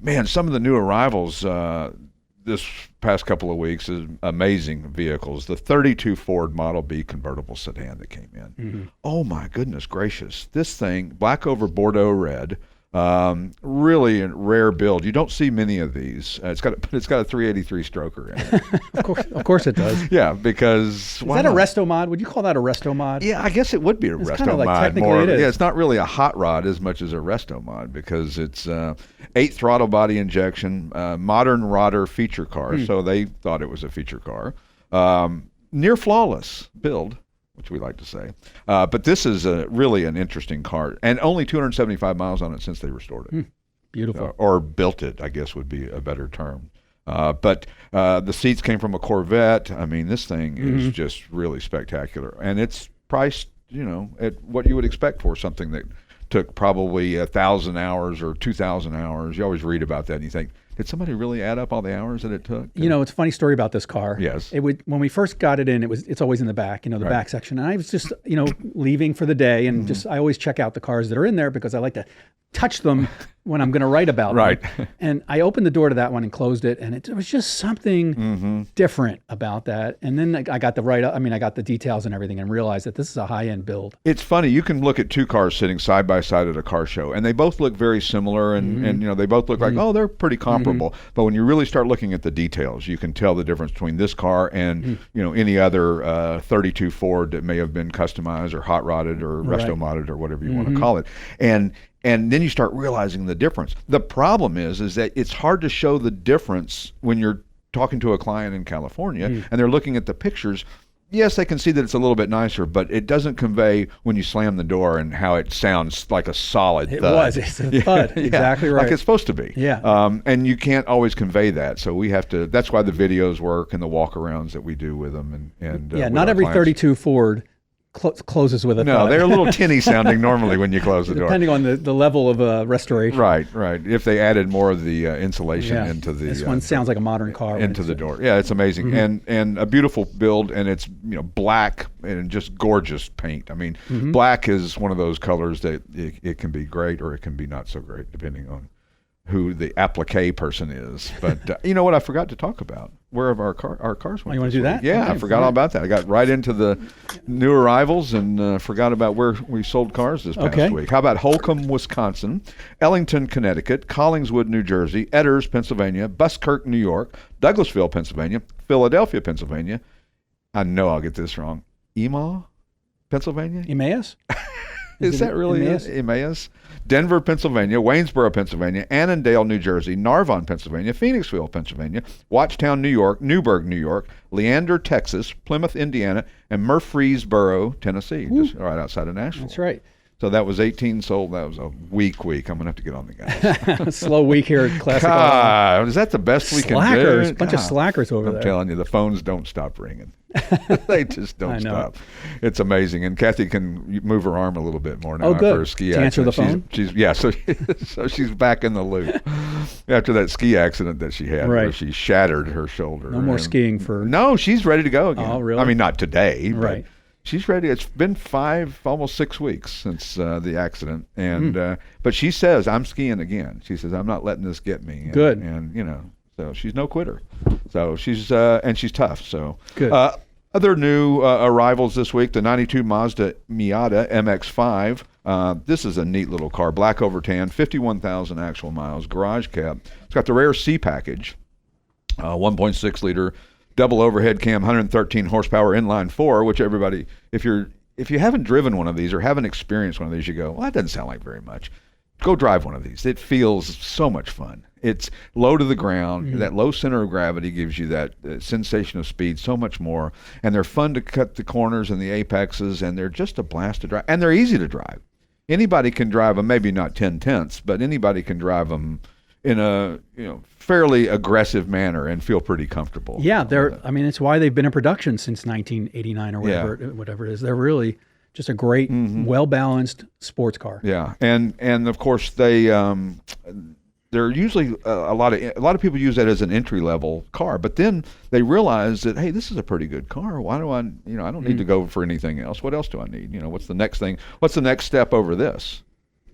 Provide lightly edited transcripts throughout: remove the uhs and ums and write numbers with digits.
Man, some of the new arrivals this past couple of weeks is amazing vehicles. The 32 Ford Model B convertible sedan that came in. Mm-hmm. Oh my goodness gracious! This thing, black over Bordeaux red. Really a rare build. You don't see many of these. It's got a 383 stroker in it. Of course it does. Yeah, because is that a resto mod? Would you call that a resto mod? Yeah, I guess it would be a resto like mod. Technically More, it is. Yeah, it's not really a hot rod as much as a resto mod because it's 8 throttle body injection, modern rodder feature car. So they thought it was a feature car. Near flawless build, which we like to say. But this is really an interesting car, and only 275 miles on it since they restored it. Beautiful. Or built it, I guess would be a better term. But the seats came from a Corvette. I mean, this thing is just really spectacular. And it's priced, at what you would expect for something that took probably 1,000 hours or 2,000 hours. You always read about that and you think, did somebody really add up all the hours that it took? It's a funny story about this car. Yes. When we first got it in, it's always in the back, the Right. back section. And I was just, leaving for the day and I always check out the cars that are in there because I like to touch them when I'm going to write about Right. them. And I opened the door to that one and closed it, and it was just something different about that. And then I got I got the details and everything and realized that this is a high-end build. It's funny. You can look at two cars sitting side by side at a car show, and they both look very similar, and they both look like, oh, they're pretty comparable. But when you really start looking at the details, you can tell the difference between this car and any other 32 Ford that may have been customized or hot rodded or resto modded or whatever you want to call it. And then you start realizing the difference. The problem is that it's hard to show the difference when you're talking to a client in California and they're looking at the pictures. Yes, they can see that it's a little bit nicer, but it doesn't convey when you slam the door and how it sounds like a solid thud. It's a thud. Yeah, Exactly right. like it's supposed to be. Yeah. And you can't always convey that. So we have to, that's why the videos work and the walk-arounds that we do with them. And yeah, with not our every clients. 32 Ford closes with a No, thud. they're a little tinny sounding normally when you close the door. Depending on the level of restoration. Right. If they added more of the insulation into the this one sounds like a modern car. into the door. Yeah, it's amazing and a beautiful build, and it's black and just gorgeous paint. I mean, black is one of those colors that it can be great or it can be not so great depending on who the applique person is. But you know what I forgot to talk about? Where have our cars went? You want to do that? Yeah, Okay, I forgot all about that. I got right into the new arrivals and forgot about where we sold cars this past week. How about Holcomb, Wisconsin, Ellington, Connecticut, Collingswood, New Jersey, Edders, Pennsylvania, Buskirk, New York, Douglasville, Pennsylvania, Philadelphia, Pennsylvania. I know I'll get this wrong. Emaw, Pennsylvania? Emmaus? Is that really Emmaus? Emmaus? Denver, Pennsylvania, Waynesboro, Pennsylvania, Annandale, New Jersey, Narvon, Pennsylvania, Phoenixville, Pennsylvania, Watchtown, New York, Newburgh, New York, Leander, Texas, Plymouth, Indiana, and Murfreesboro, Tennessee, just right outside of Nashville. That's right. So that was 18 sold. That was a weak week. I'm going to have to get on the guys. Slow week here at Classic. God, is that the best we can Slackers. do? Bunch of slackers over there. I'm telling you, the phones don't stop ringing. They just don't stop. It's amazing. And Kathy can move her arm a little bit more now after her ski accident. To answer the phone? So she's back in the loop after that ski accident that she had where she shattered her shoulder. No more skiing for... No, she's ready to go again. Oh, really? I mean, not today, right. But she's ready. It's been almost 6 weeks since the accident. And but she says, I'm skiing again. She says, I'm not letting this get me. And, Good. And, so she's no quitter. So she's tough. So good. Other new arrivals this week: the '92 Mazda Miata MX-5. This is a neat little car, black over tan, 51,000 actual miles, garage cab. It's got the rare C package, 1.6 liter, double overhead cam, 113 horsepower, inline four. Which everybody, if you haven't driven one of these or haven't experienced one of these, you go, well, that doesn't sound like very much. Go drive one of these. It feels so much fun. It's low to the ground. That low center of gravity gives you that sensation of speed so much more. And they're fun to cut the corners and the apexes, and they're just a blast to drive. And they're easy to drive. Anybody can drive them, maybe not 10/10ths, but anybody can drive them in a fairly aggressive manner and feel pretty comfortable. Yeah, it's why they've been in production since 1989 or whatever it is. They're really just a great, well-balanced sports car. Yeah, and of course they're usually a lot of people use that as an entry level car, but then they realize that, hey, this is a pretty good car. Why do I don't need to go for anything else. What else do I need? What's the next thing? What's the next step over this?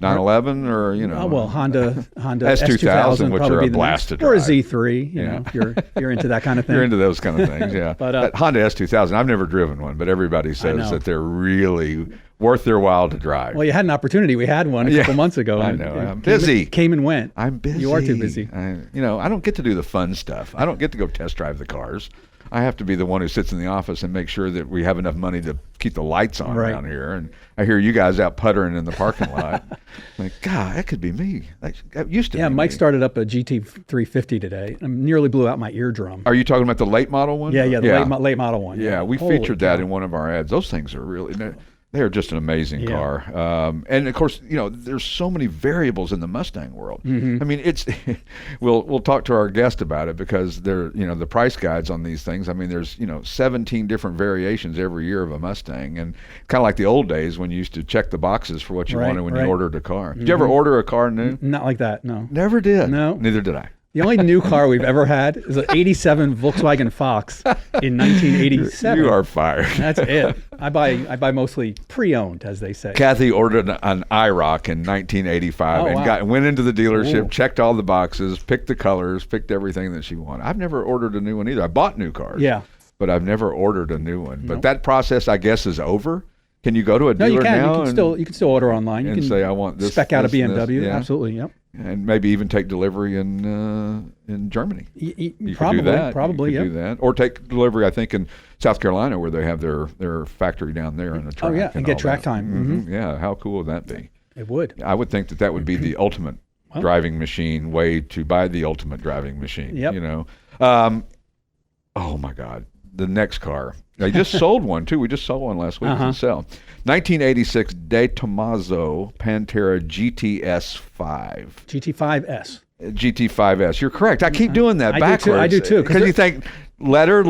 911 or, you know. Oh, well, Honda S2000, which probably are be a the blast next, to or a drive. Z3. You know, if you're into that kind of thing. You're into those kind of things, yeah. But Honda S2000, I've never driven one, but everybody says that they're really worth their while to drive. Well, you had an opportunity. We had one a couple months ago. I know. I'm busy. Came and went. I'm busy. You are too busy. I don't get to do the fun stuff. I don't get to go test drive the cars. I have to be the one who sits in the office and make sure that we have enough money to keep the lights on around here. And I hear you guys out puttering in the parking lot. Like, God, that could be me. That used to be Mike me. started up a GT350 today. I nearly blew out my eardrum. Are you talking about the late model one? Yeah, the late model one. Yeah, we featured that in one of our ads. Those things are really... They're just an amazing car. And of course, there's so many variables in the Mustang world. Mm-hmm. I mean, it's we'll talk to our guest about it because they're, the price guides on these things. I mean, there's, 17 different variations every year of a Mustang, and kind of like the old days when you used to check the boxes for what you wanted when you ordered a car. Did you ever order a car new? Not like that, no. Never did. No. Neither did I. The only new car we've ever had is an 87 Volkswagen Fox in 1987. You are fired. That's it. I buy mostly pre-owned, as they say. Kathy ordered an IROC in 1985 and went into the dealership, checked all the boxes, picked the colors, picked everything that she wanted. I've never ordered a new one either. I bought new cars. Yeah. But I've never ordered a new one. But that process, I guess, is over. Can you go to a dealer now? You can still order online. You can say, I want this. Spec out a BMW. Yeah. Absolutely, yep. And maybe even take delivery in Germany. You probably could do that. Probably, do that. Or take delivery, I think, in South Carolina where they have their factory down there in the track. Oh, yeah, and get track time. Mm-hmm. Yeah, how cool would that be? It would. I would think that would be the ultimate driving machine way to buy the ultimate driving machine. Yep. Oh, my God. The next car. They just sold one, too. We just saw one last week to sell. 1986 DeTomaso Pantera GTS5. GT5S. GT5S. You're correct. I keep doing that backwards. I do too. Because you think letter,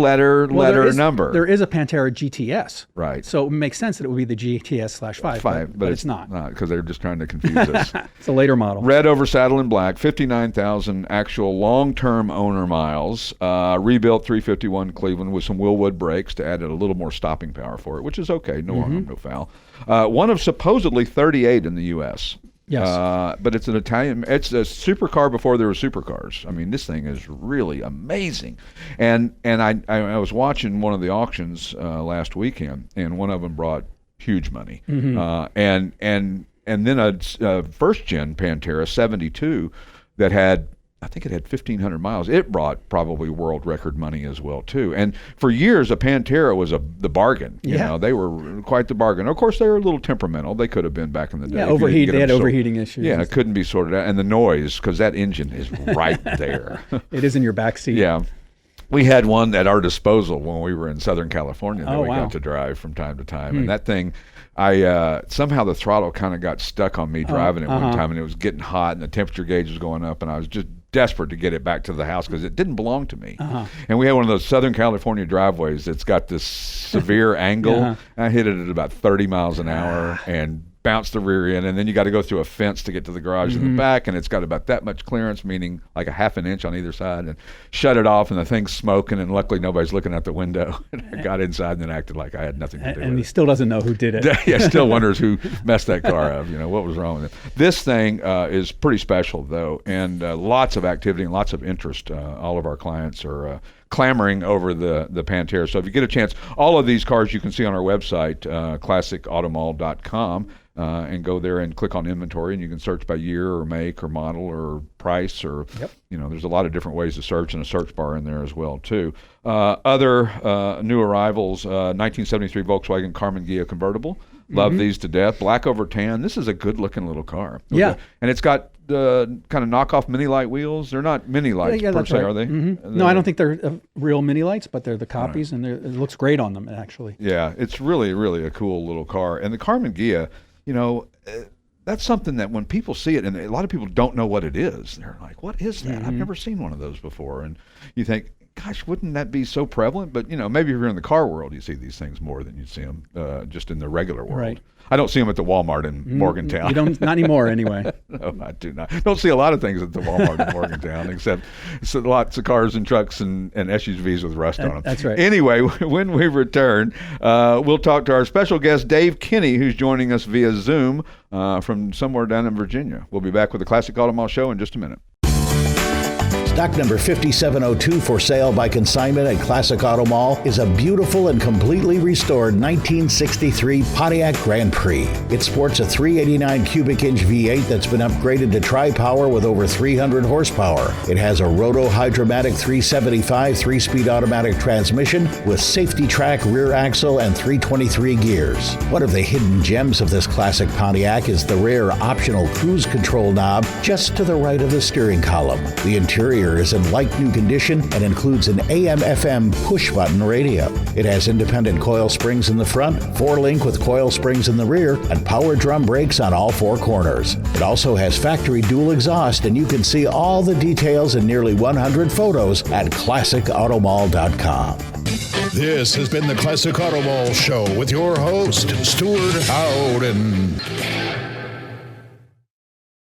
number. There is a Pantera GTS. Right. So it makes sense that it would be the GTS/5. But it's not. Because they're just trying to confuse us. It's a later model. Red over saddle and black, 59,000 actual long-term owner miles. Rebuilt 351 Cleveland with some Willwood brakes to add a little more stopping power for it, which is okay. No harm, no foul. One of supposedly 38 in the U.S. Yes. But it's it's a supercar before there were supercars. I mean, this thing is really amazing. And I was watching one of the auctions last weekend, and one of them brought huge money. Mm-hmm. And then a first gen Pantera 72 that had, I think it had 1,500 miles. It brought probably world record money as well too. And for years, a Pantera was the bargain. You know, they were quite the bargain. Of course, they were a little temperamental. They could have been back in the day. Yeah, they had overheating issues. Yeah, it couldn't be sorted out. And the noise, because that engine is right there. It is in your back seat. Yeah. We had one at our disposal when we were in Southern California that we got to drive from time to time. And that thing, somehow the throttle kind of got stuck on me driving it one time, and it was getting hot, and the temperature gauge was going up, and I was just desperate to get it back to the house because it didn't belong to me. And we had one of those Southern California driveways that's got this severe angle. I hit it at about 30 miles an hour and bounced the rear end, and then you got to go through a fence to get to the garage in the back, and it's got about that much clearance, meaning like a half an inch on either side, and shut it off, and the thing's smoking, and luckily nobody's looking out the window. And I got inside and then acted like I had nothing to do with it. And he still doesn't know who did it. Yeah, still wonders who messed that car up. What was wrong with it. This thing is pretty special, though, and lots of activity and lots of interest. All of our clients are clamoring over the Pantera. So if you get a chance, all of these cars you can see on our website, classicautomall.com. And go there and click on inventory, and you can search by year or make or model or price or, there's a lot of different ways to search, and a search bar in there as well, too. Other new arrivals, 1973 Volkswagen Karmann Ghia Convertible. Love these to death. Black over tan. This is a good-looking little car. Yeah. And it's got kind of knockoff mini light wheels. They're not mini lights per se, are they? No, I don't think they're real mini lights, but they're the copies, and it looks great on them, actually. Yeah, it's really, really a cool little car. And the Karmann Ghia, that's something that when people see it, and a lot of people don't know what it is, they're like, what is that? I've never seen one of those before. And you think, gosh, wouldn't that be so prevalent? But, maybe if you're in the car world, you see these things more than you see them just in the regular world. Right. I don't see them at the Walmart in Morgantown. You don't, not anymore anyway. No, I do not. Don't see a lot of things at the Walmart in Morgantown, except lots of cars and trucks and SUVs with rust on them. That's right. Anyway, when we return, we'll talk to our special guest, Dave Kinney, who's joining us via Zoom from somewhere down in Virginia. We'll be back with the Classic Auto Mall Show in just a minute. Stock number 5702 for sale by consignment at Classic Auto Mall is a beautiful and completely restored 1963 Pontiac Grand Prix. It sports a 389 cubic inch V8 that's been upgraded to tri-power with over 300 horsepower. It has a Roto-Hydromatic 375 3-speed automatic transmission with safety track rear axle and 323 gears. One of the hidden gems of this classic Pontiac is the rare optional cruise control knob just to the right of the steering column. The interior is in like-new condition and includes an AM/FM push-button radio. It has independent coil springs in the front, 4-link with coil springs in the rear, and power drum brakes on all 4 corners. It also has factory dual exhaust, and you can see all the details and nearly 100 photos at ClassicAutomall.com. This has been the Classic Auto Mall Show with your host, Stewart Howden.